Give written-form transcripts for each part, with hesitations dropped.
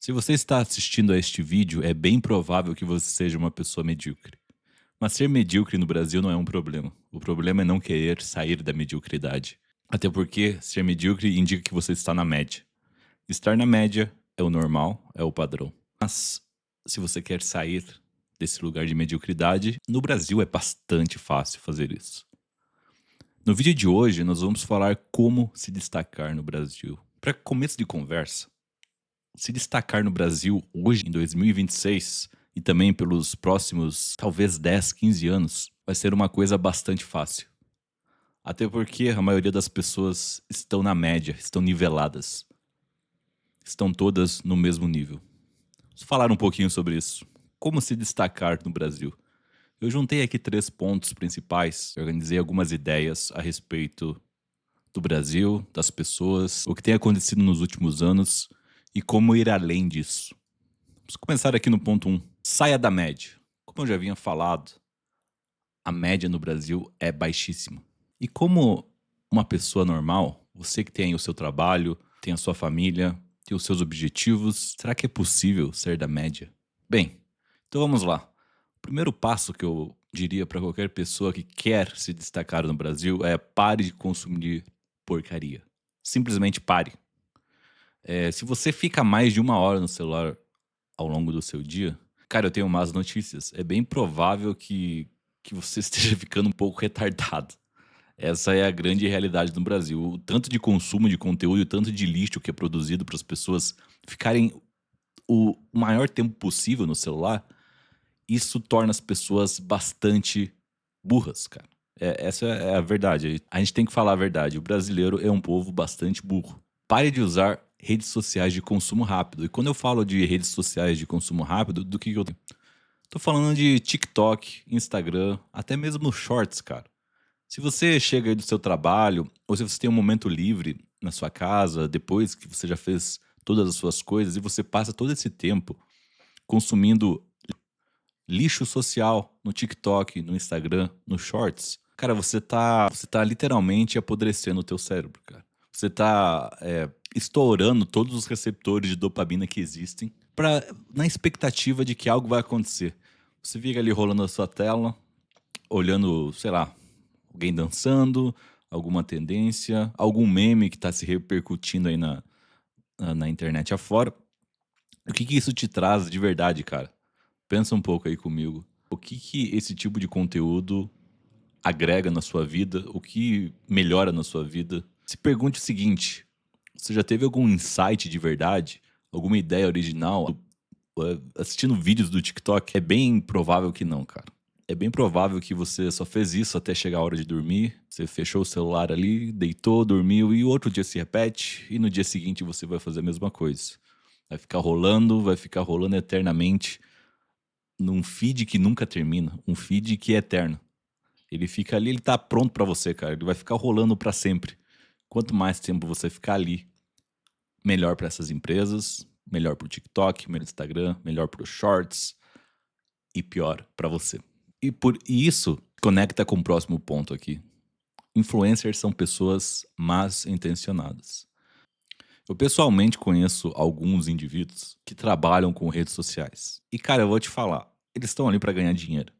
Se você está assistindo a este vídeo, é bem provável que você seja uma pessoa medíocre. Mas ser medíocre no Brasil não é um problema. O problema é não querer sair da mediocridade. Até porque ser medíocre indica que você está na média. Estar na média é o normal, é o padrão. Mas se você quer sair desse lugar de mediocridade, no Brasil é bastante fácil fazer isso. No vídeo de hoje, nós vamos falar como se destacar no Brasil. Para começo de conversa, se destacar no Brasil hoje, em 2026, e também pelos próximos, talvez 10, 15 anos, vai ser uma coisa bastante fácil. Até porque a maioria das pessoas estão na média, estão niveladas. Estão todas no mesmo nível. Vamos falar um pouquinho sobre isso. Como se destacar no Brasil. Eu juntei aqui 3 pontos principais, organizei algumas ideias a respeito do Brasil, das pessoas, o que tem acontecido nos últimos anos e como ir além disso. Vamos começar aqui no ponto 1. Saia da média. Como eu já havia falado, a média no Brasil é baixíssima. E como uma pessoa normal, você que tem o seu trabalho, tem a sua família, tem os seus objetivos, será que é possível sair da média? Bem, então vamos lá. O primeiro passo que eu diria para qualquer pessoa que quer se destacar no Brasil é pare de consumir porcaria. Simplesmente pare. Se você fica mais de 1 hora no celular ao longo do seu dia, cara, eu tenho más notícias. É bem provável que você esteja ficando um pouco retardado. Essa é a grande realidade no Brasil. O tanto de consumo de conteúdo e o tanto de lixo que é produzido para as pessoas ficarem o maior tempo possível no celular, isso torna as pessoas bastante burras, cara. Essa é a verdade. A gente tem que falar a verdade. O brasileiro é um povo bastante burro. Pare de usar redes sociais de consumo rápido. E quando eu falo de redes sociais de consumo rápido, do que eu tô falando de TikTok, Instagram, até mesmo Shorts, cara. Se você chega aí do seu trabalho, ou se você tem um momento livre na sua casa, depois que você já fez todas as suas coisas, e você passa todo esse tempo consumindo lixo social no TikTok, no Instagram, no Shorts, cara, você tá literalmente apodrecendo o teu cérebro, cara. Você tá estourando todos os receptores de dopamina que existem na expectativa de que algo vai acontecer. Você fica ali rolando a sua tela, olhando, sei lá, alguém dançando, alguma tendência, algum meme que tá se repercutindo aí na internet afora. O que isso te traz de verdade, cara? Pensa um pouco aí comigo. O que esse tipo de conteúdo agrega na sua vida? O que melhora na sua vida? Se pergunte o seguinte: você já teve algum insight de verdade? Alguma ideia original? Assistindo vídeos do TikTok? É bem provável que não, cara. É bem provável que você só fez isso até chegar a hora de dormir. Você fechou o celular ali, deitou, dormiu e o outro dia se repete. E no dia seguinte você vai fazer a mesma coisa. Vai ficar rolando eternamente num feed que nunca termina, um feed que é eterno. Ele fica ali, ele tá pronto pra você, cara. Ele vai ficar rolando pra sempre. Quanto mais tempo você ficar ali, melhor pra essas empresas, melhor pro TikTok, melhor pro Instagram, melhor pro Shorts e pior pra você. E isso conecta com o próximo ponto aqui. Influencers são pessoas más intencionadas. Eu pessoalmente conheço alguns indivíduos que trabalham com redes sociais. E cara, eu vou te falar, eles estão ali pra ganhar dinheiro.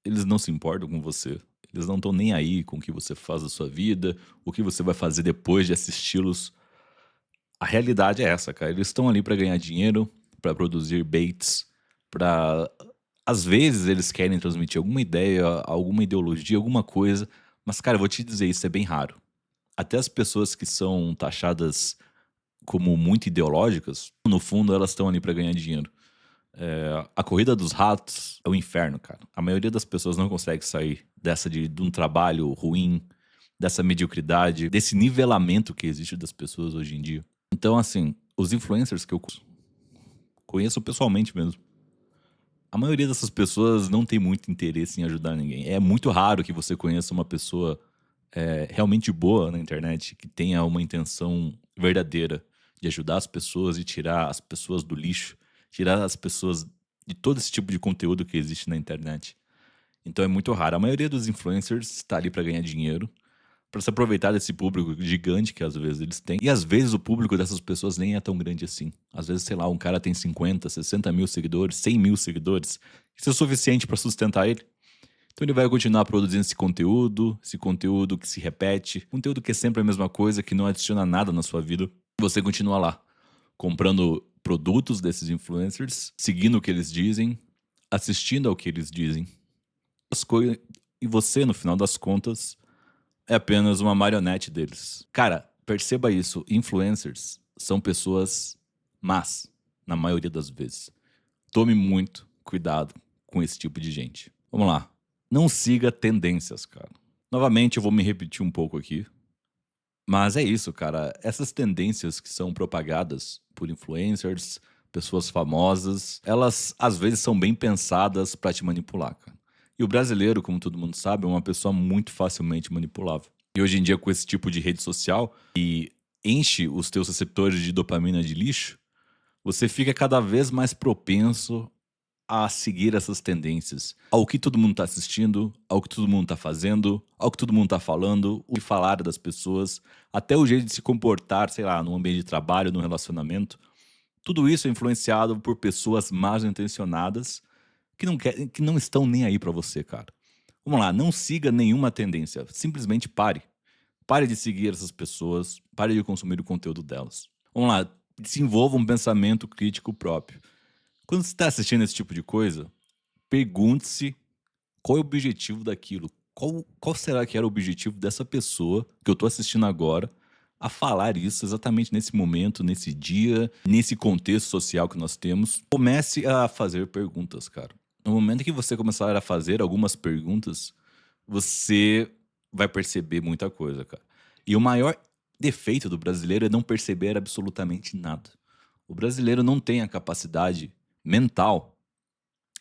Eles não se importam com você. Eles não estão nem aí com o que você faz da sua vida, o que você vai fazer depois de assisti-los. A realidade é essa, cara. Eles estão ali pra ganhar dinheiro, pra produzir baits, pra às vezes eles querem transmitir alguma ideia, alguma ideologia, alguma coisa, mas cara, eu vou te dizer, isso é bem raro. Até as pessoas que são taxadas como muito ideológicas, no fundo elas estão ali pra ganhar dinheiro. A corrida dos ratos é o inferno, cara. A maioria das pessoas não consegue sair de um trabalho ruim, dessa mediocridade, desse nivelamento que existe das pessoas hoje em dia. Então, assim, os influencers que eu conheço pessoalmente mesmo, a maioria dessas pessoas não tem muito interesse em ajudar ninguém. É muito raro que você conheça uma pessoa realmente boa na internet, que tenha uma intenção verdadeira de ajudar as pessoas e tirar as pessoas do lixo, tirar as pessoas de todo esse tipo de conteúdo que existe na internet. Então é muito raro. A maioria dos influencers está ali para ganhar dinheiro, pra se aproveitar desse público gigante que às vezes eles têm. E às vezes o público dessas pessoas nem é tão grande assim. Às vezes, sei lá, um cara tem 50, 60 mil seguidores, 100 mil seguidores. Isso é suficiente pra sustentar ele. Então ele vai continuar produzindo esse conteúdo que se repete, conteúdo que é sempre a mesma coisa, que não adiciona nada na sua vida. Você continua lá, comprando produtos desses influencers, seguindo o que eles dizem, assistindo ao que eles dizem. E você, no final das contas, é apenas uma marionete deles. Cara, perceba isso. Influencers são pessoas más, na maioria das vezes. Tome muito cuidado com esse tipo de gente. Vamos lá. Não siga tendências, cara. Novamente, eu vou me repetir um pouco aqui. Mas é isso, cara. Essas tendências que são propagadas por influencers, pessoas famosas, elas às vezes são bem pensadas pra te manipular, cara. E o brasileiro, como todo mundo sabe, é uma pessoa muito facilmente manipulável. E hoje em dia, com esse tipo de rede social e enche os teus receptores de dopamina de lixo, você fica cada vez mais propenso a seguir essas tendências, ao que todo mundo tá assistindo, ao que todo mundo tá fazendo, ao que todo mundo tá falando, o que falar das pessoas, até o jeito de se comportar, sei lá, no ambiente de trabalho, no relacionamento. Tudo isso é influenciado por pessoas mal intencionadas que não estão nem aí pra você, cara. Vamos lá, não siga nenhuma tendência, simplesmente pare. Pare de seguir essas pessoas, pare de consumir o conteúdo delas. Vamos lá, desenvolva um pensamento crítico próprio. Quando você está assistindo esse tipo de coisa, pergunte-se qual é o objetivo daquilo. Qual será que era o objetivo dessa pessoa que eu tô assistindo agora a falar isso exatamente nesse momento, nesse dia, nesse contexto social que nós temos? Comece a fazer perguntas, cara. No momento que você começar a fazer algumas perguntas, você vai perceber muita coisa, cara. E o maior defeito do brasileiro é não perceber absolutamente nada. O brasileiro não tem a capacidade mental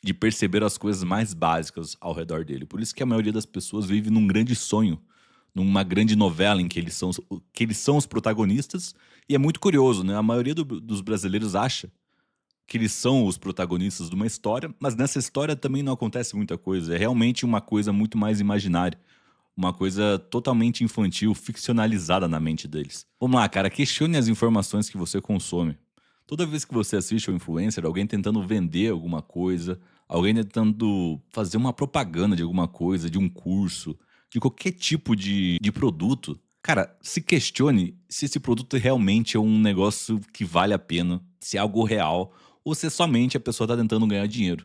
de perceber as coisas mais básicas ao redor dele. Por isso que a maioria das pessoas vive num grande sonho, numa grande novela em que eles são os protagonistas. E é muito curioso, né? A maioria dos brasileiros acha que eles são os protagonistas de uma história, mas nessa história também não acontece muita coisa. É realmente uma coisa muito mais imaginária. Uma coisa totalmente infantil, ficcionalizada na mente deles. Vamos lá, cara, questione as informações que você consome. Toda vez que você assiste um influencer, alguém tentando vender alguma coisa, alguém tentando fazer uma propaganda de alguma coisa, de um curso, de qualquer tipo de produto, cara, se questione se esse produto realmente é um negócio que vale a pena, se é algo real, ou se é somente a pessoa tá tentando ganhar dinheiro.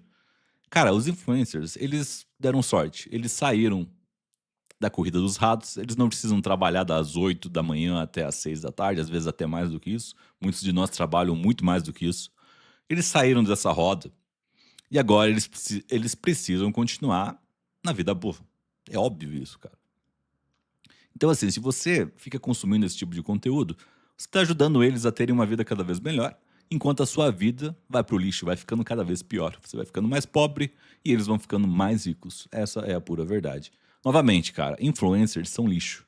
Cara, os influencers, eles deram sorte. Eles saíram da corrida dos ratos, eles não precisam trabalhar das 8 da manhã até às 6 da tarde, às vezes até mais do que isso. Muitos de nós trabalham muito mais do que isso. Eles saíram dessa roda e agora eles precisam continuar na vida boa. É óbvio isso, cara. Então, assim, se você fica consumindo esse tipo de conteúdo, você está ajudando eles a terem uma vida cada vez melhor, enquanto a sua vida vai pro lixo, vai ficando cada vez pior. Você vai ficando mais pobre e eles vão ficando mais ricos. Essa é a pura verdade. Novamente, cara, influencers são lixo.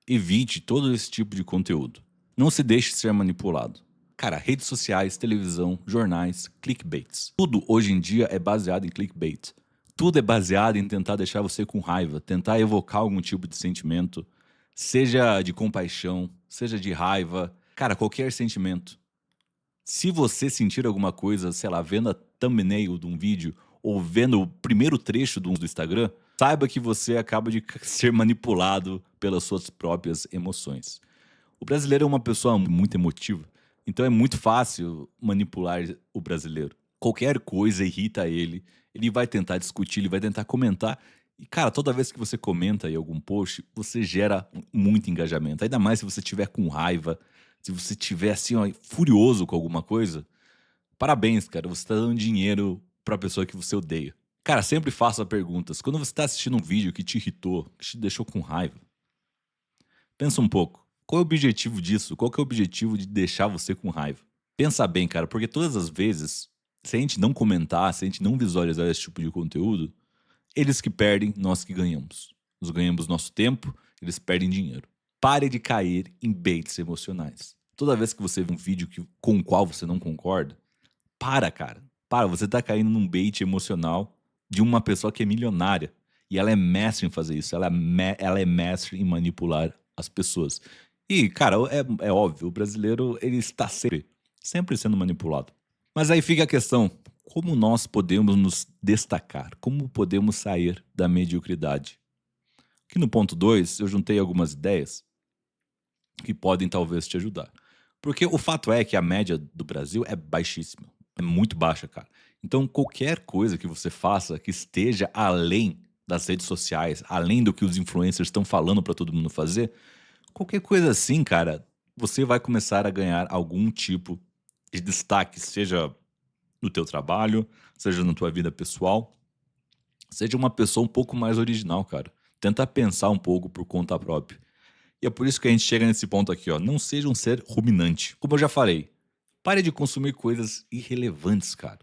Evite todo esse tipo de conteúdo. Não se deixe ser manipulado. Cara, redes sociais, televisão, jornais, clickbaits. Tudo hoje em dia é baseado em clickbait. Tudo é baseado em tentar deixar você com raiva, tentar evocar algum tipo de sentimento, seja de compaixão, seja de raiva, cara, qualquer sentimento. Se você sentir alguma coisa, sei lá, vendo a thumbnail de um vídeo ou vendo o primeiro trecho do Instagram, saiba que você acaba de ser manipulado pelas suas próprias emoções. O brasileiro é uma pessoa muito emotiva, então é muito fácil manipular o brasileiro. Qualquer coisa irrita ele vai tentar discutir, ele vai tentar comentar. E, cara, toda vez que você comenta em algum post, você gera muito engajamento. Ainda mais se você tiver com raiva, se você tiver assim, ó, furioso com alguma coisa. Parabéns, cara, você tá dando dinheiro pra pessoa que você odeia. Cara, sempre faça perguntas. Quando você tá assistindo um vídeo que te irritou, que te deixou com raiva, pensa um pouco. Qual é o objetivo disso? Qual que é o objetivo de deixar você com raiva? Pensa bem, cara, porque todas as vezes, se a gente não comentar, se a gente não visualizar esse tipo de conteúdo, eles que perdem, nós que ganhamos. Nós ganhamos nosso tempo, eles perdem dinheiro. Pare de cair em baits emocionais. Toda vez que você vê um vídeo com o qual você não concorda, cara. Para, você tá caindo num bait emocional de uma pessoa que é milionária. E ela é mestre em fazer isso. Ela é mestre em manipular as pessoas. E, cara, é óbvio, o brasileiro ele está sempre sendo manipulado. Mas aí fica a questão: como nós podemos nos destacar? Como podemos sair da mediocridade? Aqui no ponto 2 eu juntei algumas ideias que podem talvez te ajudar. Porque o fato é que a média do Brasil é baixíssima, é muito baixa, cara. Então qualquer coisa que você faça que esteja além das redes sociais, além do que os influencers estão falando para todo mundo fazer, qualquer coisa assim, cara, você vai começar a ganhar algum tipo de destaque, seja no teu trabalho, seja na tua vida pessoal, seja uma pessoa um pouco mais original, cara. Tenta pensar um pouco por conta própria. E é por isso que a gente chega nesse ponto aqui, ó. Não seja um ser ruminante. Como eu já falei, pare de consumir coisas irrelevantes, cara.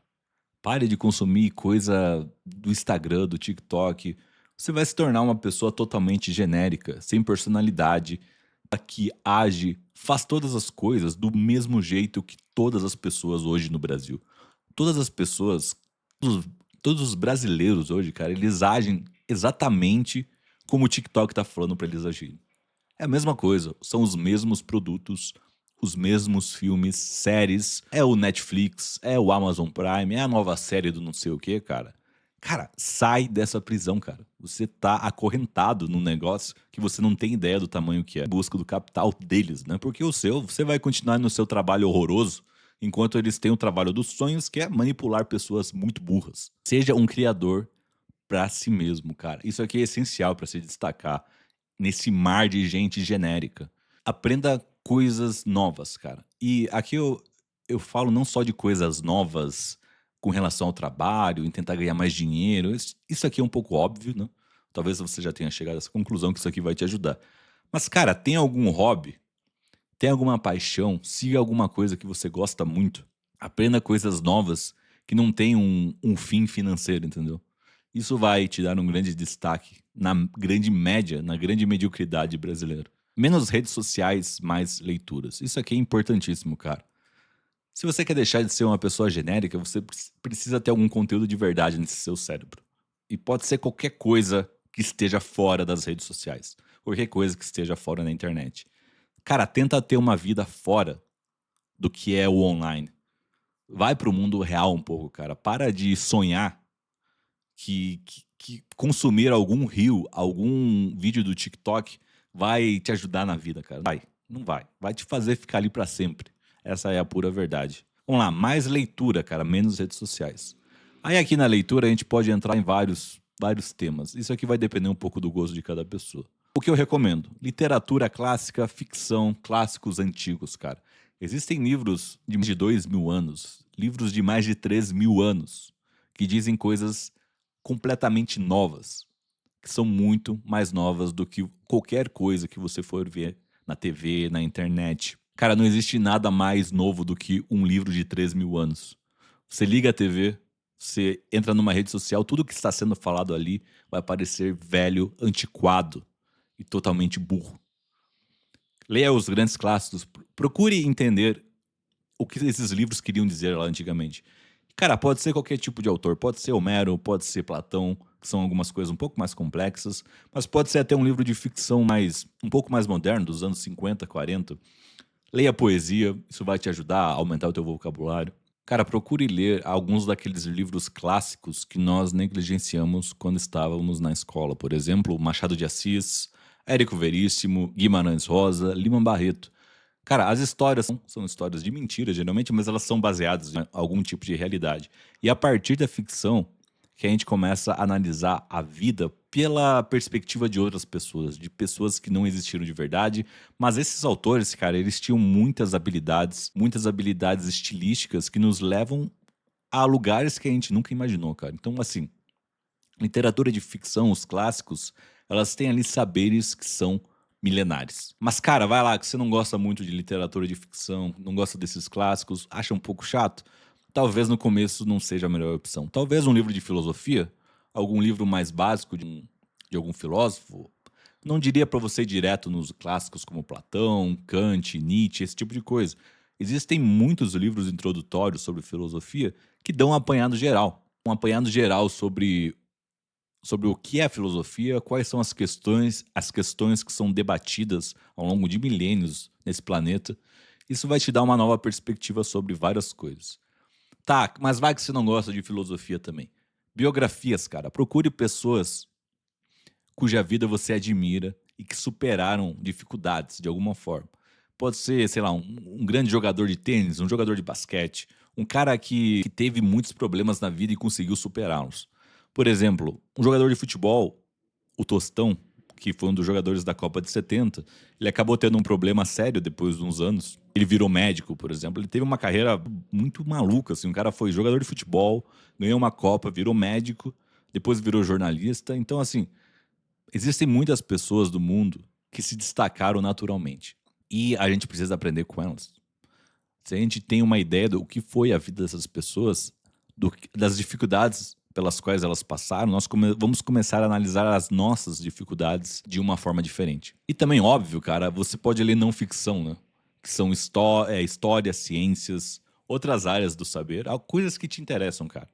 Pare de consumir coisa do Instagram, do TikTok. Você vai se tornar uma pessoa totalmente genérica, sem personalidade, que age, faz todas as coisas do mesmo jeito que todas as pessoas hoje no Brasil. Todas as pessoas, todos, todos os brasileiros hoje, cara, eles agem exatamente como o TikTok tá falando pra eles agirem. É a mesma coisa, são os mesmos produtos, os mesmos filmes, séries, é o Netflix, é o Amazon Prime, é a nova série do não sei o que, cara. Cara, sai dessa prisão, cara. Você tá acorrentado num negócio que você não tem ideia do tamanho que é, em busca do capital deles, né? Porque o seu, você vai continuar no seu trabalho horroroso, enquanto eles têm o trabalho dos sonhos, que é manipular pessoas muito burras. Seja um criador pra si mesmo, cara. Isso aqui é essencial pra se destacar nesse mar de gente genérica. Aprenda coisas novas, cara. E aqui eu falo não só de coisas novas com relação ao trabalho, em tentar ganhar mais dinheiro. Isso aqui é um pouco óbvio, né? Talvez você já tenha chegado a essa conclusão que isso aqui vai te ajudar. Mas, cara, tem algum hobby? Tem alguma paixão? Siga alguma coisa que você gosta muito. Aprenda coisas novas que não tem um fim financeiro, entendeu? Isso vai te dar um grande destaque na grande média, na grande mediocridade brasileira. Menos redes sociais, mais leituras. Isso aqui é importantíssimo, cara. Se você quer deixar de ser uma pessoa genérica, você precisa ter algum conteúdo de verdade nesse seu cérebro. E pode ser qualquer coisa que esteja fora das redes sociais. Qualquer coisa que esteja fora na internet. Cara, tenta ter uma vida fora do que é o online. Vai pro mundo real um pouco, cara. Para de sonhar que consumir algum reel, algum vídeo do TikTok vai te ajudar na vida, cara. Vai, não vai. Vai te fazer ficar ali pra sempre. Essa é a pura verdade. Vamos lá, mais leitura, cara, menos redes sociais. Aí aqui na leitura a gente pode entrar em vários temas. Isso aqui vai depender um pouco do gosto de cada pessoa. O que eu recomendo? Literatura clássica, ficção, clássicos antigos, cara. Existem livros de mais de 2.000 anos, livros de mais de 3.000 anos, que dizem coisas completamente novas, que são muito mais novas do que qualquer coisa que você for ver na TV, na internet. Cara, não existe nada mais novo do que um livro de 3.000 anos. Você liga a TV, você entra numa rede social, tudo que está sendo falado ali vai parecer velho, antiquado e totalmente burro. Leia os grandes clássicos, procure entender o que esses livros queriam dizer lá antigamente. Cara, pode ser qualquer tipo de autor, pode ser Homero, pode ser Platão, que são algumas coisas um pouco mais complexas, mas pode ser até um livro de ficção um pouco mais moderno, dos anos 50, 40. Leia poesia, isso vai te ajudar a aumentar o teu vocabulário. Cara, procure ler alguns daqueles livros clássicos que nós negligenciamos quando estávamos na escola. Por exemplo, Machado de Assis, Érico Veríssimo, Guimarães Rosa, Lima Barreto. Cara, as histórias são histórias de mentira, geralmente, mas elas são baseadas em algum tipo de realidade. E a partir da ficção, que a gente começa a analisar a vida pela perspectiva de outras pessoas, de pessoas que não existiram de verdade. Mas esses autores, cara, eles tinham muitas habilidades estilísticas que nos levam a lugares que a gente nunca imaginou, cara. Então, assim, literatura de ficção, os clássicos, elas têm ali saberes que são milenares. Mas, cara, vai lá, que você não gosta muito de literatura de ficção, não gosta desses clássicos, acha um pouco chato, talvez no começo não seja a melhor opção. Talvez um livro de filosofia, algum livro mais básico de algum filósofo. Não diria pra você ir direto nos clássicos como Platão, Kant, Nietzsche, esse tipo de coisa. Existem muitos livros introdutórios sobre filosofia que dão um apanhado geral. Um apanhado geral sobre sobre o que é filosofia, quais são as questões que são debatidas ao longo de milênios nesse planeta. Isso vai te dar uma nova perspectiva sobre várias coisas. Tá, mas vai que você não gosta de filosofia também. Biografias, cara. Procure pessoas cuja vida você admira e que superaram dificuldades de alguma forma. Pode ser, sei lá, um grande jogador de tênis, um jogador de basquete, um cara que teve muitos problemas na vida e conseguiu superá-los. Por exemplo, um jogador de futebol, o Tostão, que foi um dos jogadores da Copa de 70, ele acabou tendo um problema sério depois de uns anos. Ele virou médico, por exemplo. Ele teve uma carreira muito maluca, assim. Um cara foi jogador de futebol, ganhou uma Copa, virou médico, depois virou jornalista. Então, assim, existem muitas pessoas do mundo que se destacaram naturalmente. E a gente precisa aprender com elas. Se a gente tem uma ideia do que foi a vida dessas pessoas, das dificuldades pelas quais elas passaram, nós vamos começar a analisar as nossas dificuldades de uma forma diferente. E também, óbvio, cara, você pode ler não ficção, né? Que são história, ciências, outras áreas do saber, coisas que te interessam, cara.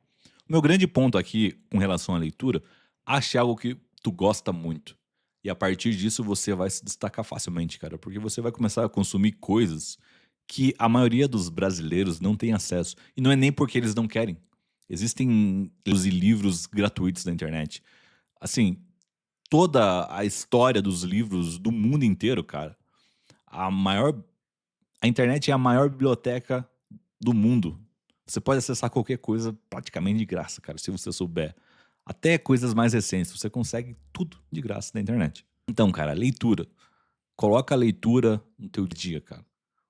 O meu grande ponto aqui com relação à leitura, ache algo que tu gosta muito. E a partir disso você vai se destacar facilmente, cara, porque você vai começar a consumir coisas que a maioria dos brasileiros não tem acesso. E não é nem porque eles não querem. Existem livros gratuitos na internet. Assim, toda a história dos livros do mundo inteiro, cara. A maior. A internet é a maior biblioteca do mundo. Você pode acessar qualquer coisa praticamente de graça, cara, se você souber. Até coisas mais recentes, você consegue tudo de graça na internet. Então, cara, leitura. Coloca a leitura no teu dia, cara.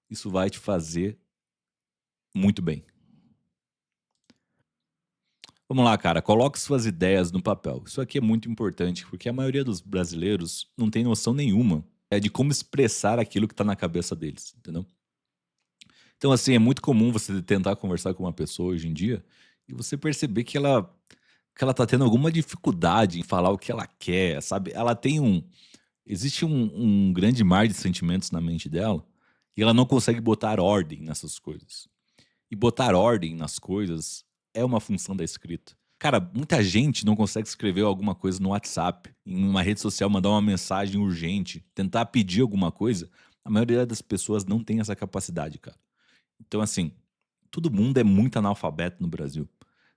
Isso vai te fazer muito bem. Vamos lá, cara. Coloque suas ideias no papel. Isso aqui é muito importante, porque a maioria dos brasileiros não tem noção nenhuma de como expressar aquilo que tá na cabeça deles, entendeu? Então, assim, é muito comum você tentar conversar com uma pessoa hoje em dia e você perceber que ela tá tendo alguma dificuldade em falar o que ela quer, sabe? Ela tem um. Existe um grande mar de sentimentos na mente dela e ela não consegue botar ordem nessas coisas. E botar ordem nas coisas é uma função da escrita. Cara, muita gente não consegue escrever alguma coisa no WhatsApp, em uma rede social, mandar uma mensagem urgente, tentar pedir alguma coisa. A maioria das pessoas não tem essa capacidade, cara. Então, assim, todo mundo é muito analfabeto no Brasil.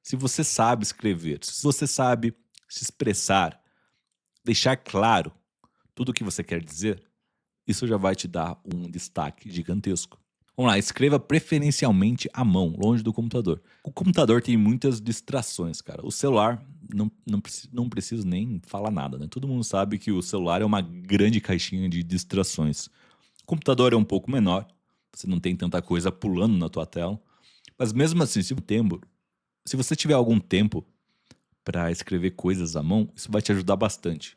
Se você sabe escrever, se você sabe se expressar, deixar claro tudo o que você quer dizer, isso já vai te dar um destaque gigantesco. Vamos lá, escreva preferencialmente à mão, longe do computador. O computador tem muitas distrações, cara. O celular, não preciso nem falar nada, né? Todo mundo sabe que o celular é uma grande caixinha de distrações. O computador é um pouco menor, você não tem tanta coisa pulando na tua tela. Mas mesmo assim, se você tiver algum tempo para escrever coisas à mão, isso vai te ajudar bastante.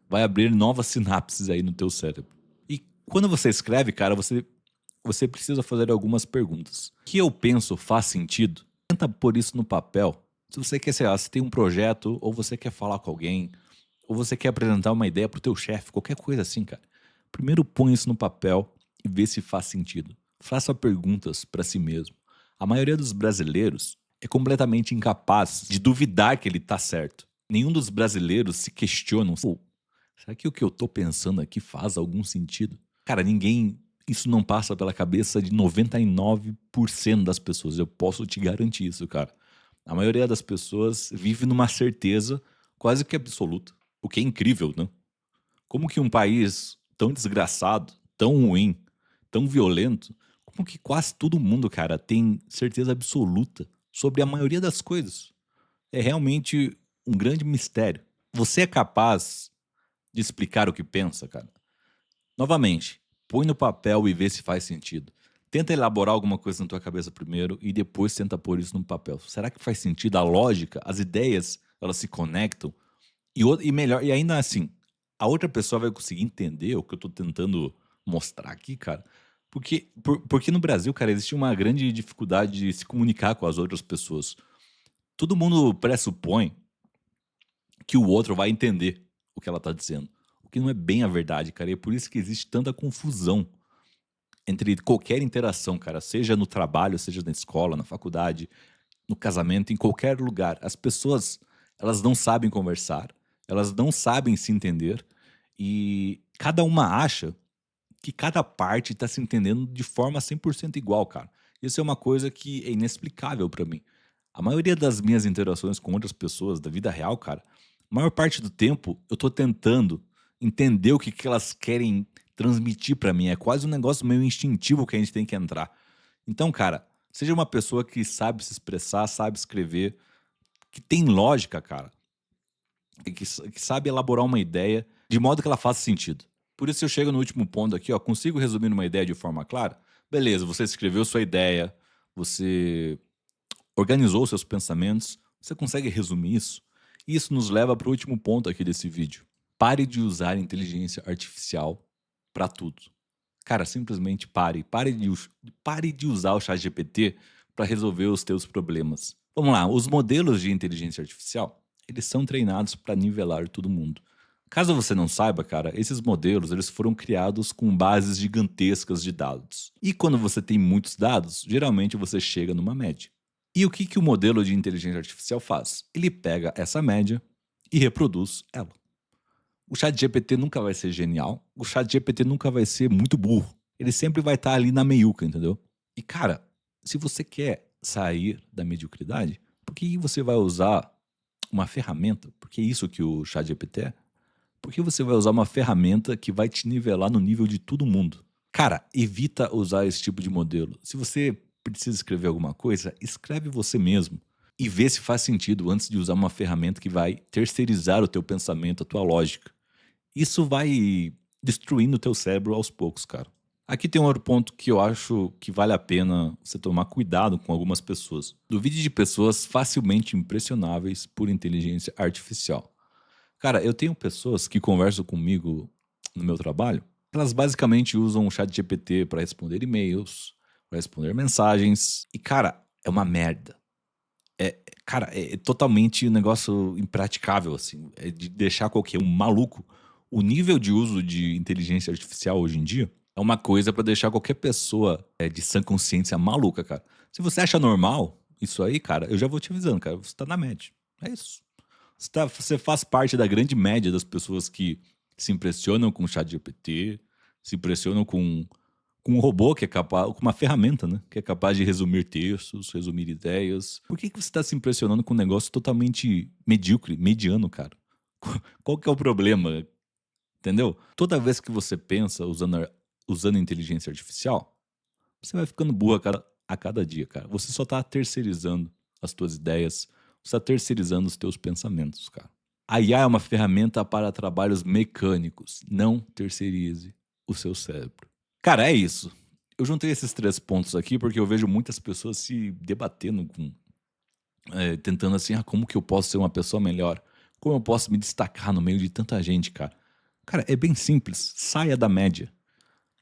Vai abrir novas sinapses aí no teu cérebro. E quando você escreve, cara, você precisa fazer algumas perguntas. O que eu penso faz sentido? Tenta pôr isso no papel. Se você quer, sei lá, se tem um projeto, ou você quer falar com alguém, ou você quer apresentar uma ideia pro teu chefe, qualquer coisa assim, cara. Primeiro põe isso no papel e vê se faz sentido. Faça perguntas para si mesmo. A maioria dos brasileiros é completamente incapaz de duvidar que ele tá certo. Nenhum dos brasileiros se questionam. Pô, será que o que eu tô pensando aqui faz algum sentido? Cara, isso não passa pela cabeça de 99% das pessoas. Eu posso te garantir isso, cara. A maioria das pessoas vive numa certeza quase que absoluta. O que é incrível, né? Como que um país tão desgraçado, tão ruim, tão violento, como que quase todo mundo, cara, tem certeza absoluta sobre a maioria das coisas? É realmente um grande mistério. Você é capaz de explicar o que pensa, cara? Novamente, põe no papel e vê se faz sentido. Tenta elaborar alguma coisa na tua cabeça primeiro e depois tenta pôr isso no papel. Será que faz sentido? A lógica, as ideias, elas se conectam? E melhor, e ainda assim, a outra pessoa vai conseguir entender o que eu tô tentando mostrar aqui, cara. Porque no Brasil, cara, existe uma grande dificuldade de se comunicar com as outras pessoas. Todo mundo pressupõe que o outro vai entender o que ela tá dizendo. O que não é bem a verdade, cara. E é por isso que existe tanta confusão entre qualquer interação, cara. Seja no trabalho, seja na escola, na faculdade, no casamento, em qualquer lugar. As pessoas, elas não sabem conversar. Elas não sabem se entender e cada uma acha que cada parte tá se entendendo de forma 100% igual, cara. Isso é uma coisa que é inexplicável pra mim. A maioria das minhas interações com outras pessoas da vida real, cara, a maior parte do tempo eu tô tentando entender o que que elas querem transmitir pra mim. É quase um negócio meio instintivo que a gente tem que entrar. Então, cara, seja uma pessoa que sabe se expressar, sabe escrever, que tem lógica, cara, e que sabe elaborar uma ideia de modo que ela faça sentido. Por isso eu chego no último ponto aqui, ó, consigo resumir uma ideia de forma clara? Beleza, você escreveu sua ideia, você organizou seus pensamentos, você consegue resumir isso? E isso nos leva para o último ponto aqui desse vídeo. Pare de usar inteligência artificial para tudo. Cara, simplesmente pare. Pare de usar o ChatGPT para resolver os teus problemas. Vamos lá, os modelos de inteligência artificial, eles são treinados para nivelar todo mundo. Caso você não saiba, cara, esses modelos eles foram criados com bases gigantescas de dados. E quando você tem muitos dados, geralmente você chega numa média. E o que, que o modelo de inteligência artificial faz? Ele pega essa média e reproduz ela. O ChatGPT nunca vai ser genial, o ChatGPT nunca vai ser muito burro. Ele sempre vai estar ali na meiuca, entendeu? E cara, se você quer sair da mediocridade, por que você vai usar uma ferramenta? Porque é isso que o ChatGPT é. Por que você vai usar uma ferramenta que vai te nivelar no nível de todo mundo? Cara, evita usar esse tipo de modelo. Se você precisa escrever alguma coisa, escreve você mesmo e vê se faz sentido antes de usar uma ferramenta que vai terceirizar o teu pensamento, a tua lógica. Isso vai destruindo o teu cérebro aos poucos, cara. Aqui tem um outro ponto que eu acho que vale a pena você tomar cuidado com algumas pessoas. Duvide de pessoas facilmente impressionáveis por inteligência artificial. Cara, eu tenho pessoas que conversam comigo no meu trabalho, elas basicamente usam o chat GPT para responder e-mails, para responder mensagens, e cara, é uma merda. Cara, é totalmente um negócio impraticável, assim, é de deixar qualquer um maluco. O nível de uso de inteligência artificial hoje em dia é uma coisa para deixar qualquer pessoa de sã consciência maluca, cara. Se você acha normal isso aí, cara, eu já vou te avisando, cara, você tá na média. É isso. Você faz parte da grande média das pessoas que se impressionam com o chat GPT, se impressionam com um robô que é capaz, com uma ferramenta, né? Que é capaz de resumir textos, resumir ideias. Por que, que você está se impressionando com um negócio totalmente medíocre, mediano, cara? Qual que é o problema? Entendeu? Toda vez que você pensa usando inteligência artificial, você vai ficando burro a cada dia, cara. Você só tá terceirizando as tuas ideias, você tá terceirizando os teus pensamentos, cara. A IA é uma ferramenta para trabalhos mecânicos. Não terceirize o seu cérebro. Cara, é isso. Eu juntei esses 3 pontos aqui porque eu vejo muitas pessoas se debatendo tentando assim, como que eu posso ser uma pessoa melhor? Como eu posso me destacar no meio de tanta gente, cara? Cara, é bem simples. Saia da média.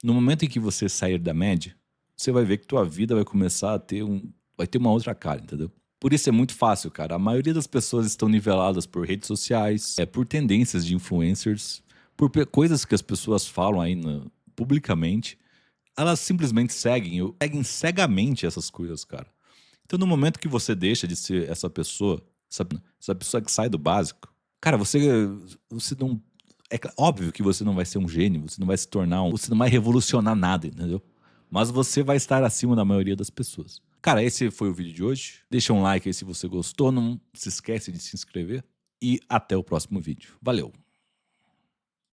No momento em que você sair da média, você vai ver que tua vida vai começar a ter vai ter uma outra cara, entendeu? Por isso é muito fácil, cara. A maioria das pessoas estão niveladas por redes sociais, por tendências de influencers, por coisas que as pessoas falam aí publicamente. Elas simplesmente seguem cegamente essas coisas, cara. Então, no momento que você deixa de ser essa pessoa, essa pessoa que sai do básico, cara, você não. Óbvio que você não vai ser um gênio, você não vai se tornar você não vai revolucionar nada, entendeu? Mas você vai estar acima da maioria das pessoas. Cara, esse foi o vídeo de hoje. Deixa um like aí se você gostou, não se esquece de se inscrever e até o próximo vídeo. Valeu!